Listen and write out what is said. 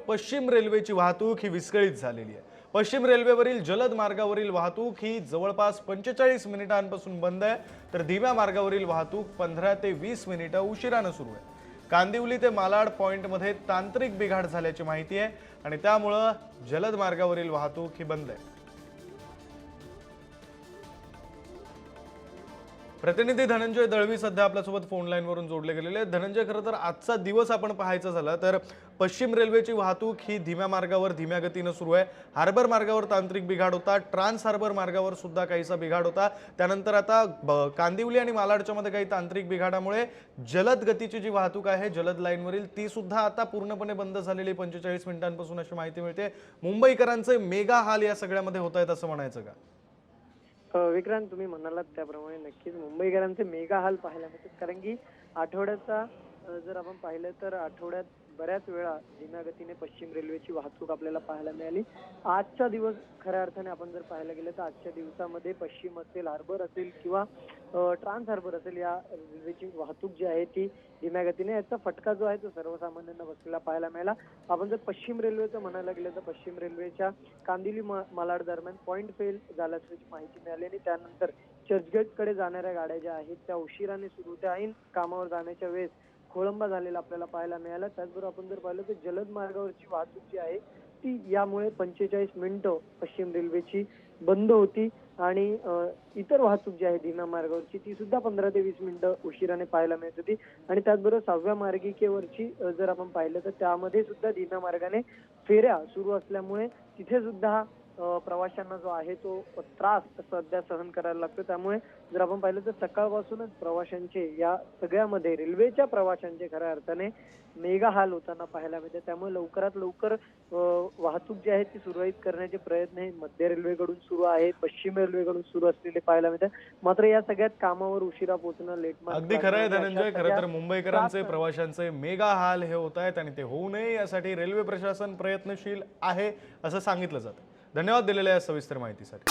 पश्चिम रेल्वेची वाहतूक ही विस्कळीत झालेली आहे। पश्चिम रेल्वेवरील जलद मार्गावरील वाहतूक ही जवळपास 45 मिनिटांपासून बंद आहे, तर धीम्या मार्गावरील वाहतूक 15 ते 20 मिनिटे उशिराने सुरू आहे। कांदिवली ते मालाड पॉइंटमध्ये तांत्रिक बिघाड झाल्याची माहिती आहे आणि त्यामुळे जलद मार्गावरील वाहतूक ही बंद आहे। प्रतिनिधी धनंजय दळवी सध्या आपल्यासोबत फोन लाईन वरून जोडले गेलेले आहेत। धनंजय, खरं तर आजचा दिवस आपण पाहायचं झालं तर पश्चिम रेल्वेची वाहतूक ही धीम्या मार्गावर धीम्या गतीने सुरू आहे। हार्बर मार्गावर तांत्रिक बिघाड होता, ट्रान्स हार्बर मार्गावर सुद्धा काहीसा बिघाड होता, त्यानंतर आता कांदिवली आणि मालाडच्या मध्ये काही तांत्रिक बिघाडामुळे जलद गतीची जी वाहतूक आहे जलद लाईनवरील ती सुद्धा आता पूर्णपणे बंद झालेली 45 मिनिटांपासून अशी माहिती मिळते। मुंबईकरांचे मेगा हाल या सगळ्यामध्ये होत आहेत असं म्हणायचं का? विक्रांत, तुम्ही म्हणालात त्याप्रमाणे नक्कीच मुंबईकरांचे मेगा हाल पाहायला मिळतात। कारण की आठवड्याचा जर आपण पाहिलं तर आठवड्यात बऱ्याच वेळा धीम्या गतीने पश्चिम रेल्वेची वाहतूक आपल्याला पाहायला मिळाली। आजचा दिवस खऱ्या अर्थाने आपण जर पाहायला गेलं तर आजच्या दिवसामध्ये पश्चिम असेल, हार्बर असेल किंवा ट्रान्स हार्बर असेल, या रेल्वेची वाहतूक जी आहे ती धीम्या गतीने, याचा फटका जो आहे तो सर्वसामान्यांना बसलेला पाहायला मिळाला। आपण जर पश्चिम रेल्वेचं म्हणायला गेलं तर पश्चिम रेल्वेच्या कांदिवली मालाड दरम्यान पॉइंट फेल झाल्याची माहिती मिळाली आणि त्यानंतर चर्चगेटकडे जाणाऱ्या गाड्या ज्या आहेत त्या उशिराने सुरू होत्या। ऐन कामावर जाण्याच्या वेळेस खोळंबा झालेला आपल्याला पाहायला मिळाला। त्याचबरोबर आपण जर पाहिलं तर जलद मार्गावरची वाहतूक जी आहे ती यामुळे 45 मिनिटं पश्चिम रेल्वेची बंद होती आणि इतर वाहतूक जी आहे धीम्या मार्गावरची ती सुद्धा 15 ते 20 मिनिटं उशिराने पाहायला मिळत होती। आणि त्याचबरोबर 6व्या मार्गिकेवरची जर आपण पाहिलं तर त्यामध्ये सुद्धा धीम्या मार्गाने फेऱ्या सुरू असल्यामुळे तिथे सुद्धा प्रवाशांना जो आहे तो त्रास सध्या सहन करायला लागतो। त्यामुळे जर आपण पाहिलं तर सकाळपासूनच प्रवाशांचे, या सगळ्यामध्ये रेल्वेच्या प्रवाशांचे खऱ्या अर्थाने मेगा हाल होताना पाहायला मिळते। त्यामुळे लवकरात लवकर वाहतूक जी आहे ती सुरळीत करण्याचे प्रयत्न हे मध्य रेल्वेकडून सुरू आहेत, पश्चिम रेल्वेकडून सुरू असलेले पाहायला मिळते। मात्र या सगळ्यात कामावर उशिरा पोहोचणं, लेट मार्क, अगदी खरं आहे धनंजय। खरं तर मुंबईकरांचे, प्रवाशांचे मेगा हाल हे होत आहेत आणि ते होऊ नये यासाठी रेल्वे प्रशासन प्रयत्नशील आहे असं सांगितलं जातं। धन्यवाद दिलेल्या या सविस्तर माहितीसाठी।